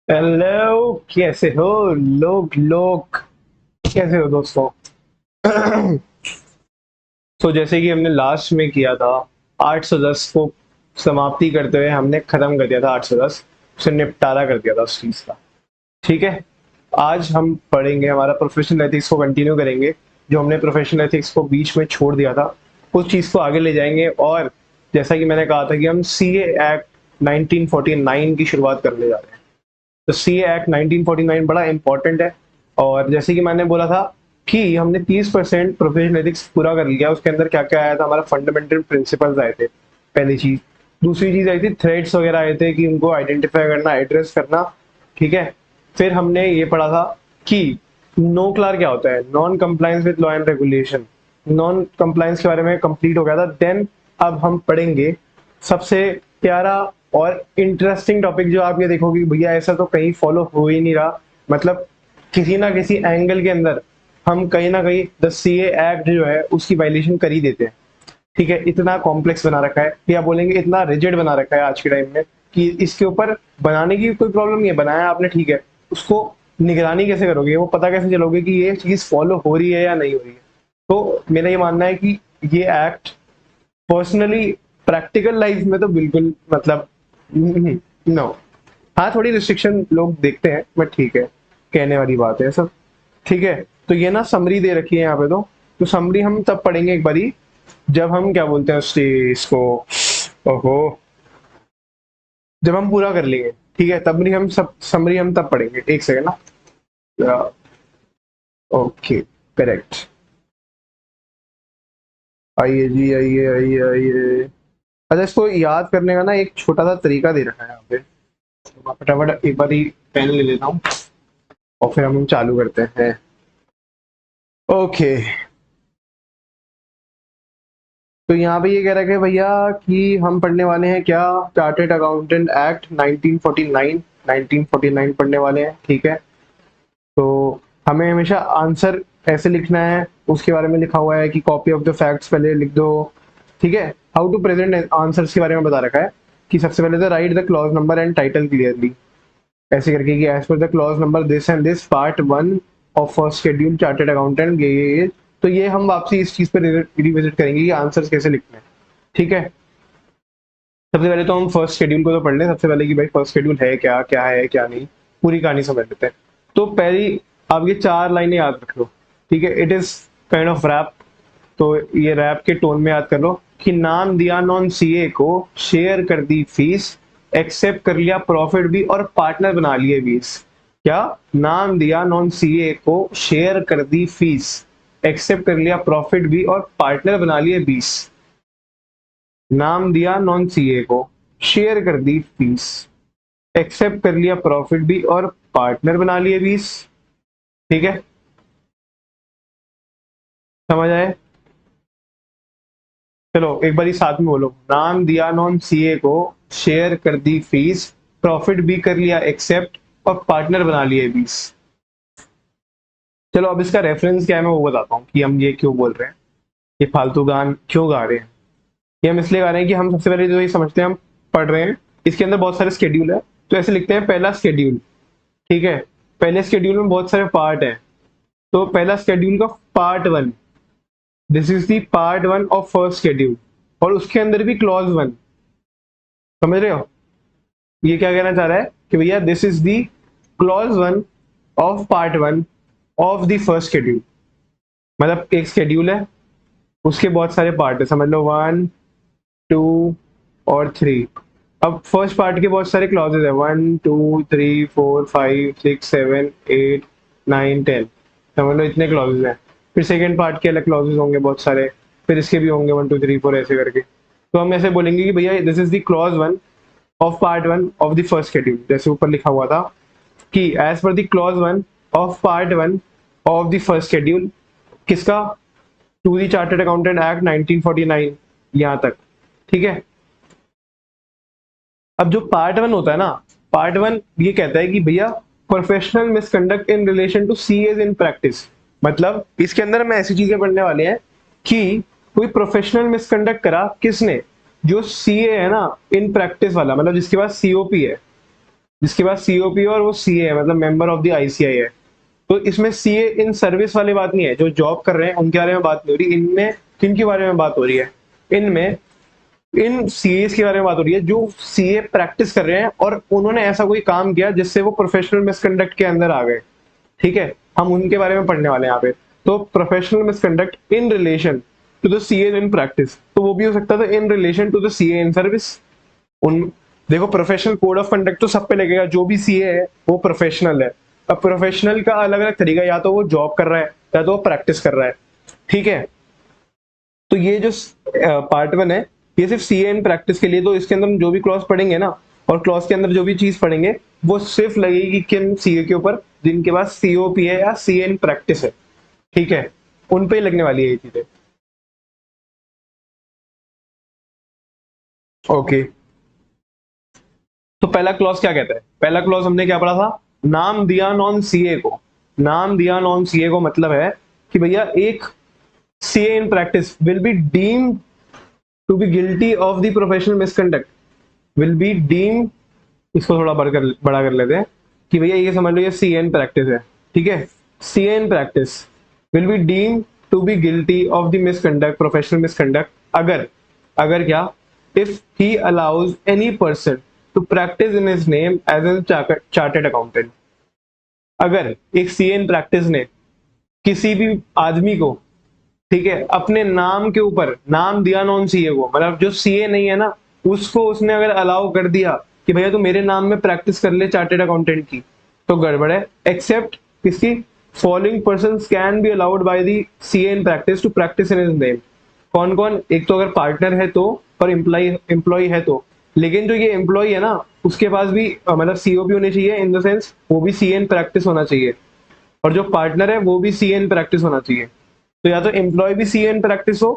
Hello, कैसे हो लोग लोग? कैसे हो दोस्तों? तो जैसे कि हमने लास्ट में किया था, 810 को समाप्ति करते हुए हमने खत्म कर दिया था। 810 से निपटारा कर दिया था उस चीज का। ठीक है। आज हम पढ़ेंगे, हमारा प्रोफेशनल एथिक्स को कंटिन्यू करेंगे। जो हमने प्रोफेशनल एथिक्स को बीच में छोड़ दिया था, उस चीज को आगे ले जाएंगे। और जैसा कि मैंने कहा था कि हम सीए एक्ट 1949 की शुरुआत करने जा रहे हैं। तो सी एक्ट 1949 बड़ा इंपॉर्टेंट है। और जैसे कि मैंने बोला था कि हमने 30% प्रोफेशनल एथिक्स पूरा कर लिया। उसके अंदर क्या क्या आया था, हमारा फंडामेंटल प्रिंसिपल्स आए थे, पहली चीज। दूसरी चीज आई थी थ्रेड्स वगैरह आए थे कि उनको आइडेंटिफाई करना, एड्रेस करना। ठीक है। फिर हमने ये पढ़ा था कि नो क्लार क्या होता है, non compliance with law and regulation. Non compliance के बारे में कंप्लीट हो गया था। देन अब हम पढ़ेंगे सबसे प्यारा और इंटरेस्टिंग टॉपिक, जो आप ये देखोगे कि भैया ऐसा तो कहीं फॉलो हो ही नहीं रहा। मतलब किसी ना किसी एंगल के अंदर हम कहीं ना कहीं द सीए एक्ट जो है उसकी वायलेशन कर ही देते हैं। ठीक है। इतना कॉम्प्लेक्स बना रखा है, या बोलेंगे इतना रिजिड बना रखा है आज के टाइम में, कि इसके ऊपर बनाने की कोई प्रॉब्लम नहीं है, बनाया आपने ठीक है, उसको निगरानी कैसे करोगे, वो पता कैसे चलोगे कि ये चीज फॉलो हो रही है या नहीं हो रही है। तो मेरा ये मानना है कि ये एक्ट पर्सनली प्रैक्टिकल लाइफ में तो बिल्कुल मतलब नो। हाँ, थोड़ी रिस्ट्रिक्शन लोग देखते हैं, बट ठीक है, कहने वाली बात है सब। ठीक है। तो ये ना समरी दे रखी है यहाँ पे। तो समरी हम तब पढ़ेंगे एक बारी, जब हम क्या बोलते हैं इसको, ओहो, जब हम पूरा कर लेंगे। ठीक है, तब नहीं, हम सब समरी हम तब पढ़ेंगे। एक सेकंड ना। Okay, correct. आइए जी, आइए आइए आइए। अच्छा, इसको याद करने का ना एक छोटा सा तरीका दे रखा है यहाँ पे। तो मैं फटाफट एक बार पेन ले लेता हूँ और फिर हम चालू करते हैं। ओके। तो यहाँ पे ये कह रखा है भैया कि हम पढ़ने वाले हैं क्या, चार्टेड अकाउंटेंट एक्ट 1949। 1949 पढ़ने वाले हैं। ठीक है। तो हमें हमेशा आंसर ऐसे लिखना है, उसके बारे में लिखा हुआ है कि कॉपी ऑफ द फैक्ट्स पहले लिख दो। ठीक है। हाउ टू प्रेजेंट आंसर्स के बारे में बता रखा है कि सबसे पहले तो write the clause number and title clearly, ऐसे करके कि as per the clause number this and this part one of first schedule chartered accountant ये। तो ये हम वापसी इस चीज पर रिविजिट करेंगे कि आंसर्स कैसे लिखने हैं। ठीक है। सबसे पहले तो हम फर्स्ट शेड्यूल को तो पढ़ लें, सबसे पहले कि भाई फर्स्ट शेड्यूल है क्या, क्या है क्या नहीं, पूरी कहानी समझ लेते हैं। तो पहली, आप ये 4 लाइनें याद रख लो। ठीक है। It is kind of wrap. तो ये रैप के टोन में याद कर लो कि नाम दिया नॉन सीए को, शेयर कर दी फीस, एक्सेप्ट कर लिया प्रॉफिट भी और पार्टनर बना लिए 20। क्या? नाम दिया नॉन सीए को, शेयर कर दी फीस, एक्सेप्ट कर लिया प्रॉफिट भी और पार्टनर बना लिए 20। नाम दिया नॉन सीए को, शेयर कर दी फीस, एक्सेप्ट कर लिया प्रॉफिट भी और पार्टनर बना लिए 20। ठीक है। समझ आए? चलो एक बार साथ में बोलो, नाम दिया नॉन सीए को, शेयर कर दी फीस, प्रॉफिट भी कर लिया एक्सेप्ट और पार्टनर बना लिए 20। चलो अब इसका रेफरेंस क्या है मैं वो बताता हूँ कि हम ये क्यों बोल रहे हैं, ये फालतू गान क्यों गा रहे हैं। ये हम इसलिए गा रहे हैं कि हम सबसे पहले जो ये समझते हैं, हम पढ़ रहे हैं, इसके अंदर बहुत सारे स्केड्यूल है। तो ऐसे लिखते हैं पहला स्केड्यूल। ठीक है। पहले स्केड्यूल में बहुत सारे पार्ट हैं। तो पहला स्केड्यूल का part one, this is the part one of first schedule. और उसके अंदर भी क्लॉज वन। समझ रहे हो? ये क्या कहना चाह रहा है कि भैया this is the clause one of part one of the first schedule. मतलब एक शेड्यूल है, उसके बहुत सारे पार्ट है, समझ लो 1, 2 और 3। अब फर्स्ट पार्ट के बहुत सारे क्लॉजेज है, 1, 2, 3, 4, 5, 6, 7, 8, 9, 10। समझ लो इतने क्लॉजेज हैं। फिर सेकेंड पार्ट के अलग क्लॉजेज होंगे बहुत सारे, फिर इसके भी होंगे 1, 2, 3, 4 ऐसे करके। तो हम ऐसे बोलेंगे कि भैया this is the clause one of part one of the first schedule, जैसे ऊपर लिखा हुआ था कि as per the clause one of part one of the first schedule, किसका? To the chartered accountant act 1949, यहाँ तक। ठीक है। अब जो पार्ट वन होता है ना, पार्ट वन ये कहता है कि भैया professional misconduct in relation to CAs in practice. मतलब इसके अंदर हम ऐसी चीजें पढ़ने वाले हैं कि कोई प्रोफेशनल मिसकंडक्ट करा किसने, जो सीए है ना इन प्रैक्टिस वाला, मतलब जिसके पास सीओपी है। जिसके पास सीओपी और वो सीए है, मतलब मेंबर ऑफ द आईसीआई है। तो इसमें सीए इन सर्विस वाली बात नहीं है, जो जॉब कर रहे हैं उनके बारे में बात नहीं हो रही, इनमें किन के बारे में बात हो रही है, इनमें इन सीएस के बारे में बात हो रही है जो सीए प्रैक्टिस कर रहे हैं और उन्होंने ऐसा कोई काम किया जिससे वो प्रोफेशनल मिसकंडक्ट के अंदर आ गए। ठीक है, हम उनके बारे में पढ़ने वाले हैं यहाँ पे। तो professional misconduct in relation to the CA in practice, तो वो भी हो सकता था in relation to the CA in service. उन देखो, प्रोफेशनल कोड ऑफ कंडक्ट तो सब पे लगेगा, जो भी सीए है वो प्रोफेशनल है। अब प्रोफेशनल का अलग अलग तरीका, या तो वो जॉब कर रहा है या तो वो प्रैक्टिस कर रहा है। ठीक है, तो ये जो पार्ट वन है ये सिर्फ सीए इन प्रैक्टिस के लिए, तो इसके अंदर हम जो भी क्लॉज पढ़ेंगे ना, और क्लॉज के अंदर जो भी चीज पढ़ेंगे वो सिर्फ लगेगी किन सीए के ऊपर, जिनके पास सीओपी है या सीए इन प्रैक्टिस है। ठीक है, उन पे ही लगने वाली है ये चीजें। ओके, तो पहला क्लॉज क्या कहता है? पहला क्लॉज हमने क्या पढ़ा था? नाम दिया नॉन सीए को। नाम दिया नॉन सीए को मतलब है कि भैया एक CA in practice will be deemed to be guilty of the professional misconduct, will be deem, इसको थोड़ा बड़ा कर लेते हैं कि भैया ये समझ लो ये सी एन प्रैक्टिस है। ठीक है, C an practice will be deem to be guilty of the misconduct, professional misconduct, अगर, अगर क्या, if he allows any person to practice in his name as an chartered accountant. अगर एक सी एन प्रैक्टिस ने किसी भी आदमी को, ठीक है, अपने नाम के ऊपर, नाम दिया नॉन सीए को, मतलब जो सीए नहीं है ना, उसको उसने अगर अलाउ कर दिया कि भैया तू मेरे नाम में प्रैक्टिस कर ले चार्टेड अकाउंटेंट की, तो गड़बड़ है। एक्सेप्ट किसकी? Following person can be allowed by the CA in practice to practice in his name. कौन कौन? एक तो अगर पार्टनर है तो, और एम्प्लॉय है तो। लेकिन जो ये एम्प्लॉय है ना, उसके पास भी मतलब सीओपी होनी चाहिए, इन द सेंस वो भी सी एन प्रैक्टिस होना चाहिए, और जो पार्टनर है वो भी सी एन प्रैक्टिस होना चाहिए। तो या तो एम्प्लॉय भी सी एन प्रैक्टिस हो,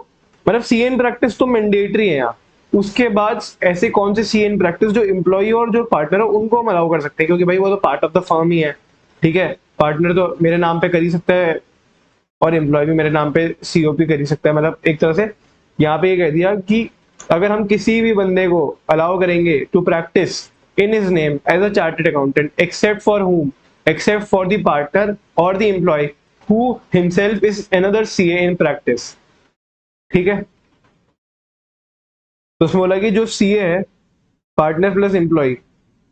मतलब सी एन प्रैक्टिस तो मैंडेटरी है यहाँ। उसके बाद ऐसे कौन से सी एन प्रैक्टिस जो एम्प्लॉय और जो पार्टनर है उनको हम अलाउ कर सकते हैं, क्योंकि भाई वो तो पार्ट ऑफ द फर्म ही है। ठीक है, पार्टनर तो मेरे नाम पे कर ही सकता है और एम्प्लॉय भी मेरे नाम पे सीओपी कर ही सकता है। मतलब एक तरह से यहाँ पे ये कह दिया कि अगर हम किसी भी बंदे को अलाउ करेंगे to practice in his name as a chartered accountant, except for whom, except for the partner or the employee who himself is another CA in practice। ठीक है, तो उसमें बोला कि जो सीए है, पार्टनर प्लस एम्प्लॉय,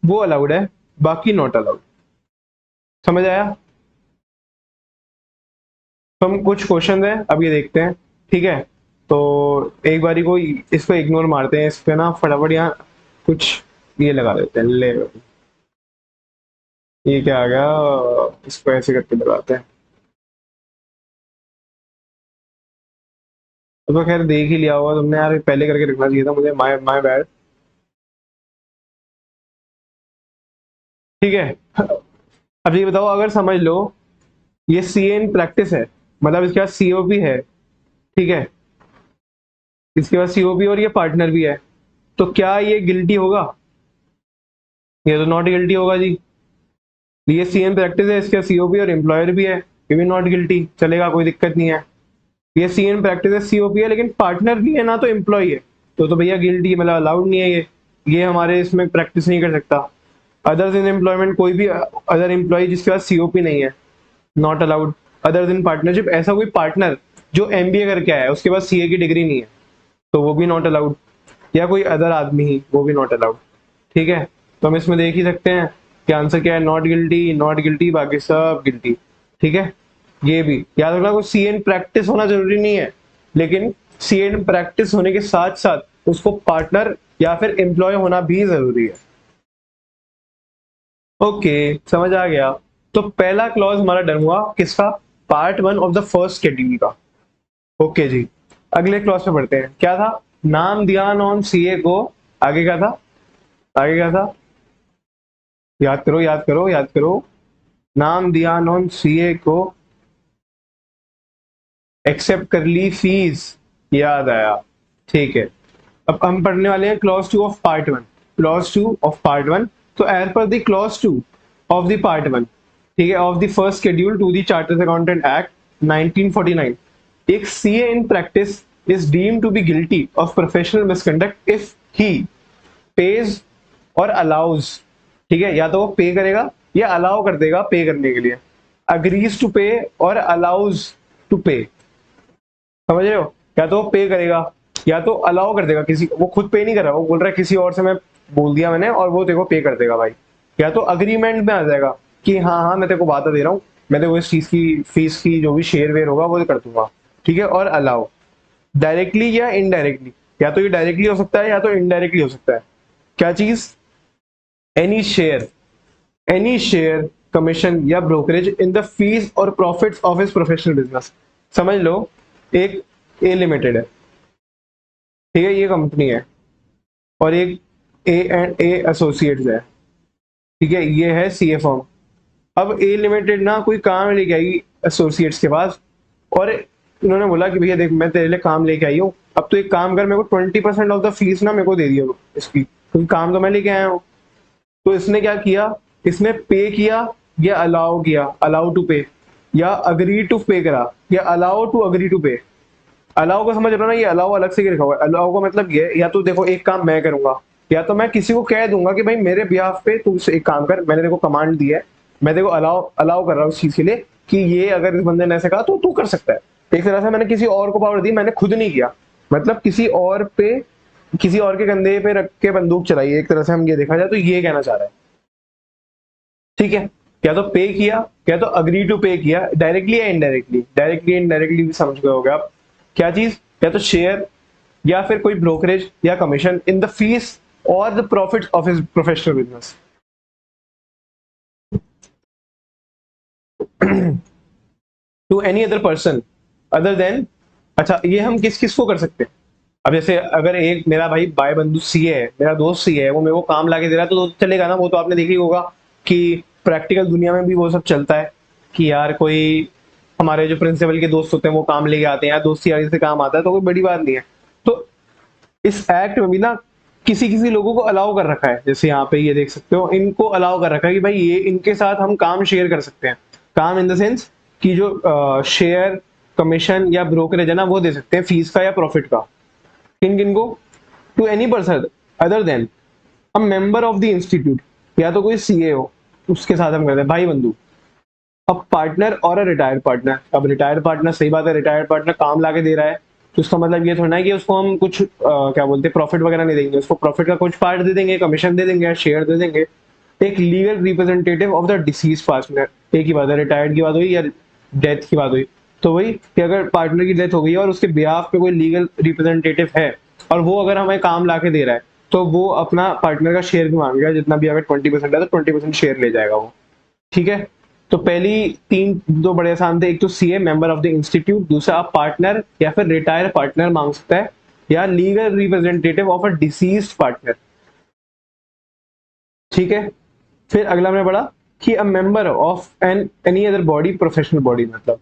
वो अलाउड है, बाकी नॉट अलाउड। समझ आया? तो हम कुछ क्वेश्चन है अब ये देखते हैं। ठीक है, तो एक बारी को इसको इग्नोर मारते हैं, इस पे ना फटाफट यहाँ कुछ ये लगा देते हैं। ले, ये क्या आ गया, इसको ऐसे करके लगाते हैं। तो खैर देख ही लिया होगा तुमने यार, पहले करके रखना चाहिए था मुझे, माय माय बैड। ठीक है, अब ये बताओ, अगर समझ लो ये सी एन प्रैक्टिस है, मतलब इसके पास सीओपी है। ठीक है, इसके पास सीओपी और ये पार्टनर भी है, तो क्या ये गिल्टी होगा? ये तो नॉट गिल्टी होगा जी। ये सी एन प्रैक्टिस है, इसका सीओपी और एम्प्लॉयर भी है, ये भी नॉट गिल्टी, चलेगा, कोई दिक्कत नहीं है। ये सी एन प्रैक्टिस है, सीओपी है, लेकिन पार्टनर भी है ना, तो एम्प्लॉय है, तो भैया गिल्टी, मतलब अलाउड नहीं है ये हमारे इसमें प्रैक्टिस नहीं कर सकता। अदर्स इन एम्प्लॉयमेंट, कोई भी अदर एम्प्लॉय जिसके पास सीओपी नहीं है, not allowed. Other in partnership, ऐसा कोई पार्टनर जो एमबीए करके आया है, उसके पास सीए की डिग्री नहीं है, तो वो भी नॉट अलाउड। या कोई अदर आदमी ही, वो भी नॉट अलाउड। ठीक है, तो हम इसमें देख ही सकते हैं कि आंसर क्या है, नॉट गिल्टी, नॉट गिल्टी, बाकी सब गिल्टी। ठीक है, ये भी याद रखना, कोई सी एन प्रैक्टिस होना जरूरी नहीं है, लेकिन सी एन प्रैक्टिस होने के साथ साथ उसको पार्टनर या फिर एम्प्लॉय होना भी जरूरी है। ओके, समझ आ गया। तो पहला क्लॉज हमारा डन हुआ, किसका? Part one of the first schedule का। ओके जी, अगले क्लॉज पे पढ़ते हैं। क्या था? नाम दिया नॉन सीए को, आगे क्या था? आगे क्या था? याद करो, याद करो, याद करो। नाम दिया नॉन सीए को, एक्सेप्ट कर ली फीस, याद आया। ठीक है, अब हम पढ़ने वाले हैं clause two of part one. Clause two of part one, तो as per the clause two of the part one, ठीक है, of the first schedule to the chartered accountant act 1949, एक CA in practice is deemed to be guilty of professional misconduct if he pays or allows ठीक है, या तो वो पे करेगा या अलाउ कर देगा पे करने के लिए। अग्रीज टू पे और अलाउज टू पे, समझ रहे हो? या तो वो पे करेगा या तो अलाउ कर देगा किसी, वो खुद पे नहीं कर रहा, वो बोल रहा है किसी और से मैं बोल दिया मैंने और वो देखो पे कर देगा भाई। या तो अग्रीमेंट में आ जाएगा कि हाँ हाँ मैं तेरे को वादा दे रहा हूँ, मैं तेरे को इस चीज की फीस की जो भी शेयर वेयर होगा वो कर दूंगा, ठीक है। और अलाउ डायरेक्टली या इनडायरेक्टली, या तो ये डायरेक्टली हो सकता है या तो इनडायरेक्टली हो सकता है। क्या चीज? Any share, any share commission या ब्रोकरेज इन द फीस और profits of his professional business. समझ लो, एक ए लिमिटेड है, ठीक है, ये कंपनी है, और एक ए एंड ए एसोसिएट्स है, ठीक है, ये है सी ए फर्म। अब ए लिमिटेड ना कोई काम लेके आई एसोसिएट्स के पास, और इन्होंने बोला कि भैया देख मैं तेरे लिए काम लेके आई हूँ, अब तो एक काम कर, मेरे को 20% ऑफ द फीस ना मेरे को दे दियो इसकी, क्योंकि काम तो मैं लेके आया हूँ। तो इसने क्या किया, इसने पे किया या अलाउ किया, अलाउ टू पे, या अग्री टू पे करा, या अलाउ टू अग्री टू पे। अलाउ को समझ रहे हो ना, ये अलाउ अलग से लिखा हुआ है। अलाउ का मतलब ये है, या तो देखो एक काम मैं करूंगा, या तो मैं किसी को कह दूंगा कि भाई मेरे बिहाफ पे तू एक काम कर, मैंने तेरे को कमांड दी है, मैं तेरे को अलाउ अलाउ कर रहा हूँ उस चीज के लिए कि ये अगर इस बंदे ने ऐसे कहा तो तू कर सकता है। एक तरह से मैंने किसी और को पावर दी, मैंने खुद नहीं किया, मतलब किसी और पे, किसी और के कंधे पे रख के बंदूक चलाई, एक तरह से हम ये देखा जाए तो ये कहना चाह रहा है, ठीक है। या तो पे किया या तो अग्री टू पे किया, डायरेक्टली या इनडायरेक्टली, डायरेक्टली इनडायरेक्टली भी समझ गए होगे आप। क्या चीज? या तो शेयर या फिर कोई ब्रोकरेज या कमीशन इन द फीस और the profit of his professional business to any other person other than. अच्छा, ये हम किस किस को कर सकते हैं? अब जैसे अगर एक मेरा भाई भाई बंधु सीए है, मेरा दोस्त सीए है, वो मेरे को काम लाके दे रहा है तो चलेगा ना, वो तो आपने देखा ही होगा कि प्रैक्टिकल दुनिया में भी वो सब चलता है कि यार कोई हमारे जो प्रिंसिपल के दोस्त होते हैं वो काम लेके आते हैं, यार दोस्ती यारी से काम आता है तो कोई बड़ी बात नहीं है। तो इस एक्ट में भी ना किसी किसी लोगों को अलाउ कर रखा है, जैसे यहाँ पे ये देख सकते हो, इनको अलाउ कर रखा है कि भाई ये इनके साथ हम काम शेयर कर सकते हैं। काम इन द सेंस कि जो शेयर कमीशन या ब्रोकरेज है ना वो दे सकते हैं, फीस का या प्रॉफिट का। किन किन को? To any person other than a member of the institute, या तो कोई सीए हो उसके साथ हम करते हैं भाई बंधु। अब पार्टनर और अ रिटायर्ड पार्टनर, अब रिटायर्ड पार्टनर, सही बात है, रिटायर्ड पार्टनर काम लाके दे रहा है तो उसका मतलब ये थोड़ा है कि उसको हम कुछ क्या बोलते हैं प्रॉफिट वगैरह नहीं देंगे, उसको प्रॉफिट का कुछ पार्ट दे देंगे, कमीशन दे देंगे, शेयर दे देंगे। एक legal representative of the deceased partner, एक ही बात है, रिटायर्ड की बात हुई या डेथ की बात हुई, तो वही कि अगर पार्टनर की डेथ हो गई है और उसके बिहाफ पे कोई लीगल रिप्रेजेंटेटिव है और वो अगर हमें काम ला के दे रहा है तो वो अपना पार्टनर का शेयर भी मांगेगा, जितना भी अगर 20% है तो 20% शेयर ले जाएगा वो, ठीक है। तो पहली तीन दो बड़े आसान थे, एक तो CA member of the institute, दूसरा आप पार्टनर या फिर रिटायर पार्टनर मांग सकता है, या legal representative of a deceased partner, ठीक है। फिर अगला मैंने पढ़ा कि a member of an any other body, professional body, मतलब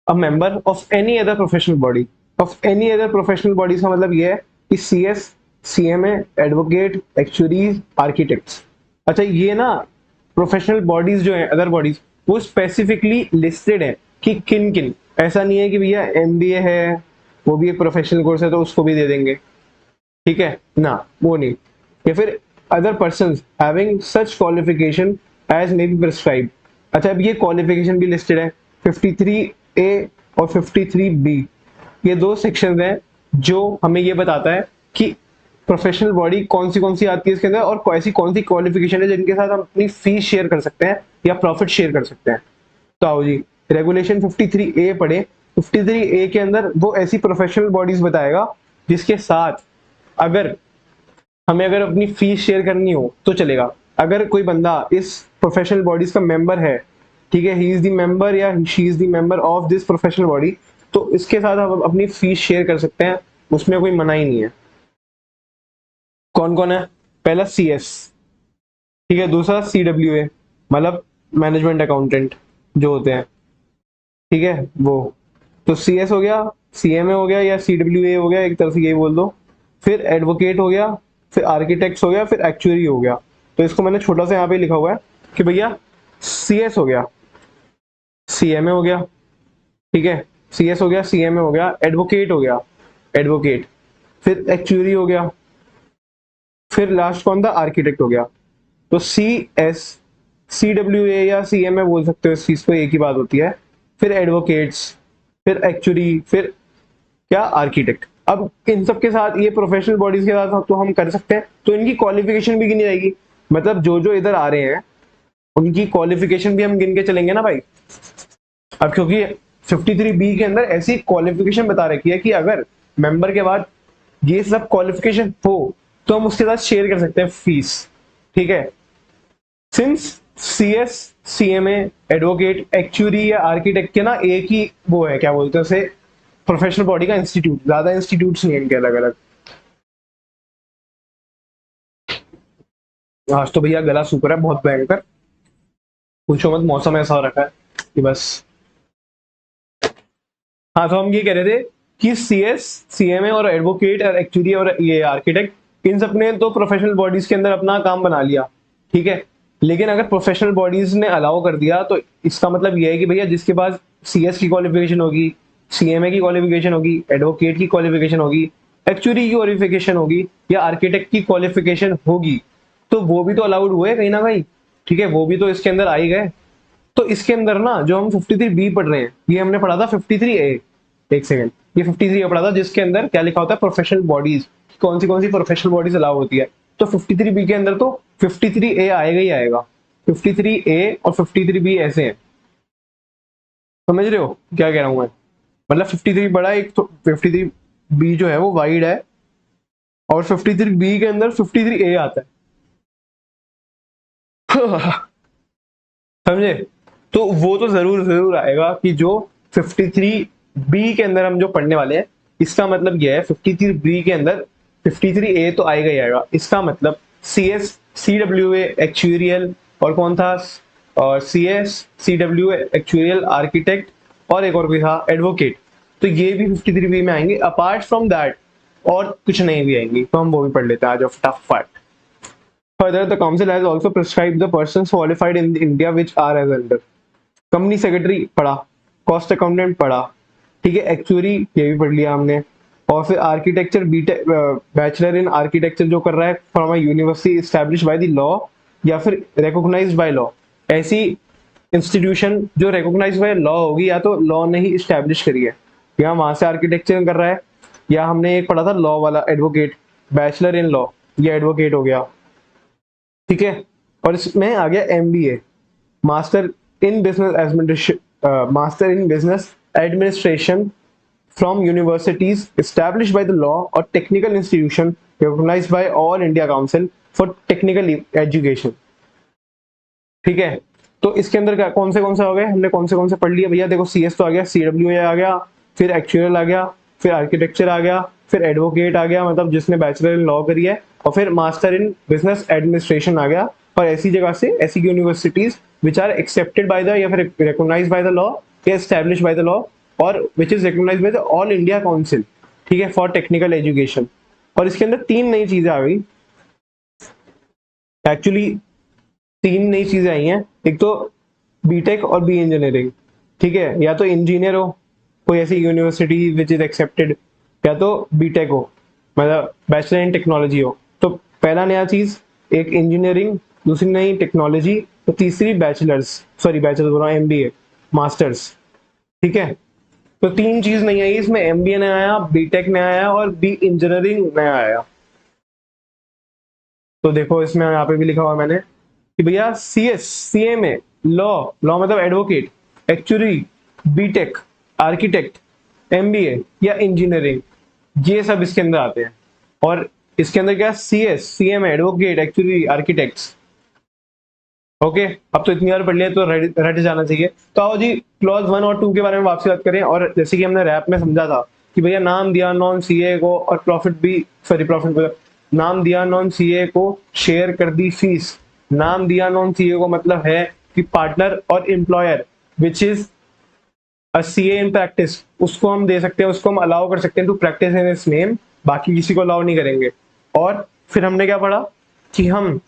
a member of any other professional body, of any other professional bodies का मतलब ये है कि CS, CMA, advocate, actuaries, architects. अच्छा, ये ना प्रोफेशनल बॉडीज जो है, अदर बॉडीज, वो स्पेसिफिकली लिस्टेड है कि किन किन। ऐसा नहीं है कि भैया एमबीए है वो भी एक प्रोफेशनल कोर्स है तो उसको भी दे देंगे, ठीक है ना, वो नहीं। या फिर other person having such qualification as may be prescribe. अच्छा, अब ये क्वालिफिकेशन भी लिस्टेड है 53A और 53B, ये दो सेक्शन हैं जो हमें ये बताता है कि प्रोफेशनल बॉडी कौन सी आती है इसके अंदर और ऐसी कौन सी क्वालिफिकेशन है जिनके साथ हम अपनी फीस शेयर कर सकते हैं या प्रॉफिट शेयर कर सकते हैं। तो आओ जी, रेगुलेशन 53A पढ़े। 53A के अंदर वो ऐसी प्रोफेशनल बॉडीज बताएगा जिसके साथ अगर हमें अगर अपनी फीस शेयर करनी हो तो चलेगा। अगर कोई बंदा इस प्रोफेशनल बॉडीज का मेंबर है, ठीक है, ही इज द मेंबर या she is the member of this professional body, तो इसके साथ हम अपनी फीस शेयर कर सकते हैं, उसमें कोई मना ही नहीं है। कौन कौन है? पहला सीएस, ठीक है, दूसरा सीडब्ल्यूए मतलब मैनेजमेंट अकाउंटेंट जो होते हैं, ठीक है वो। तो सीएस हो गया, सीएमए हो गया या सीडब्ल्यूए हो गया, एक तरह से यही बोल दो। फिर एडवोकेट हो गया, फिर आर्किटेक्ट्स हो गया, फिर एक्चुअरी हो गया। तो इसको मैंने छोटा सा यहाँ पे लिखा हुआ है कि भैया सीएस हो गया, सीएमए हो गया, ठीक है, सीएस हो गया, सीएमए हो गया, एडवोकेट हो गया, फिर एक्चुअरी हो गया, फिर लास्ट कौन था? आर्किटेक्ट हो गया। तो CWA या CMA बोल सकते हो इस चीज को, एक ही बात होती है। फिर एडवोकेट्स, फिर एक्चुअली, फिर क्या, आर्किटेक्ट। अब इन सब के साथ ये प्रोफेशनल बॉडीज के साथ तो हम कर सकते हैं, तो इनकी क्वालिफिकेशन भी गिनी जाएगी। मतलब जो जो इधर आ रहे हैं उनकी क्वालिफिकेशन भी हम गिन के चलेंगे ना भाई। अब क्योंकि 53B के अंदर ऐसी क्वालिफिकेशन बता रखी है कि अगर मेंबर के बाद ये सब क्वालिफिकेशन हो तो हम उसके साथ शेयर कर सकते हैं फीस। ठीक है, since CS, CMA, advocate, actuary या आर्किटेक्ट के ना एक ही वो है, क्या बोलते हैं उसे, प्रोफेशनल बॉडी का इंस्टीट्यूट, ज्यादा इंस्टीट्यूट्स नहीं है इनके अलग अलग। आज तो भैया गला सूख रहा है बहुत भयंकर, पूछो मत, मौसम ऐसा हो रखा है कि बस। हाँ, तो हम ये कह रहे थे कि CS, CMA और एडवोकेट और एक्चुरी और ये आर्किटेक्ट, इन सब ने तो प्रोफेशनल बॉडीज के अंदर अपना काम बना लिया। ठीक है, लेकिन अगर प्रोफेशनल बॉडीज ने अलाउ कर दिया तो इसका मतलब ये है कि भैया जिसके पास CS की क्वालिफिकेशन होगी, CMA की क्वालिफिकेशन होगी, एडवोकेट की क्वालिफिकेशन होगी, एक्चुरी की क्वालिफिकेशन होगी या आर्किटेक्ट की क्वालिफिकेशन होगी, तो वो भी तो अलाउड हुए कहीं ना कहीं। ठीक है, वो भी तो इसके अंदर आई गए। तो इसके अंदर ना जो हम 53B पढ़ रहे हैं, ये हमने पढ़ा था 53A। एक सेकंड, ये 53A पढ़ा था जिसके अंदर क्या लिखा होता है, प्रोफेशनल बॉडीज, कौन सी प्रोफेशनल बॉडीज अलाउ होती है। तो 53B के अंदर तो 53A आएगा ही आएगा। 53A और 53B ऐसे हैं, समझ रहे हो क्या कह रहा हूं मैं। मतलब 53 बड़ा एक तो 53B जो है वो वाइड है, और 53B के अंदर 53A आता है। समझे। तो वो तो जरूर जरूर आएगा कि जो 53B के अंदर हम जो पढ़ने वाले हैं, इसका मतलब यह है 53B के अंदर 53A तो आएगा ही आएगा। इसका मतलब CS, CWA एक्चुरियल, और कौन था, और CS, CWA एक्चुरियल, आर्किटेक्ट, और एक और भी था एडवोकेट। तो ये भी 53B में आएंगे। अपार्ट फ्रॉम दैट और कुछ नहीं भी आएंगी, तो हम वो भी पढ़ लेते हैं आज of tough part. Further, the council has also prescribed the persons qualified in India which are as under. Company secretary पढ़ा, कॉस्ट अकाउंटेंट पढ़ा, ठीक है, एक्चुअरी ये भी पढ़ लिया हमने, और फिर architecture BTech, bachelor in architecture जो कर रहा है from a university establish by the law या फिर रिकॉग्नाइज्ड बाय लॉ। ऐसी इंस्टीट्यूशन जो रिकॉग्नाइज्ड बाय लॉ होगी, या तो लॉ ने ही एस्टैब्लिश करी है, या वहां से आर्किटेक्चर कर रहा है, या हमने एक पढ़ा था लॉ वाला, एडवोकेट, बैचलर इन लॉ, ये एडवोकेट हो गया। ठीक है, और इसमें आ गया MBA, master in business administration, master in business administration from universities establish by the law और technical institution recognized by All India Council for Technical Education. ठीक है, तो इसके अंदर कौन से हो गए, हमने कौन से पढ़ लिया भैया। देखो, CS तो आ गया, CWA आ गया, फिर एक्चुअल आ गया, फिर आर्किटेक्चर आ गया, फिर एडवोकेट आ गया, मतलब जिसने बैचलर इन लॉ करी है, और फिर मास्टर इन बिजनेस एडमिनिस्ट्रेशन आ गया। और ऐसी जगह से, ऐसी universities which are accepted by the या फिर रिकॉग्नाइज्ड बाय द लॉ या एस्टैब्लिश बाय द लॉ और which is recognised by the all India council, ठीक है, फॉर टेक्निकल एजुकेशन। और इसके अंदर तीन नई चीजें आ गई, एक्चुअली तीन नई चीजें आई हैं। एक तो बीटेक और बी इंजीनियरिंग, ठीक है, या तो इंजीनियर हो कोई ऐसी यूनिवर्सिटी विच इज एक्सेप्टेड, या तो बीटेक हो, मतलब बैचलर इन टेक्नोलॉजी हो। तो पहला नया चीज एक इंजीनियरिंग, दूसरी नई टेक्नोलॉजी, तो तीसरी बैचलर्स बोल रहा हूँ, MBA, मास्टर्स। ठीक है, तो तीन चीज नहीं आई इसमें, MBA नया आया, बीटेक नया आया और बी इंजीनियरिंग नया आया। तो देखो इसमें यहाँ पे भी लिखा हुआ मैंने कि भैया CS, CMA, लॉ मतलब advocate, actuary, BTech, architect, MBA या इंजीनियरिंग, ये सब इसके अंदर आते हैं। और इसके अंदर क्या, CS, CMA, advocate, actuary, architects. Okay, अब तो इतनी बार पढ़ लिया तो रट जाना चाहिए। तो आओ जी क्लॉज 1 और 2 के बारे में वापसी बात करें। और जैसे कि हमने रैप में समझा था कि भैया नाम दिया नॉन CA को, और प्रॉफिट नाम दिया नॉन CA को, शेयर कर दी फीस। नाम दिया नॉन CA को मतलब है कि पार्टनर और employer which is a CA in practice, उसको हम दे सकते हैं, उसको हम अलाउ कर सकते हैं to practice in its name, बाकी किसी को अलाउ नहीं करेंगे। और फिर हमने क्या पढ़ा कि हम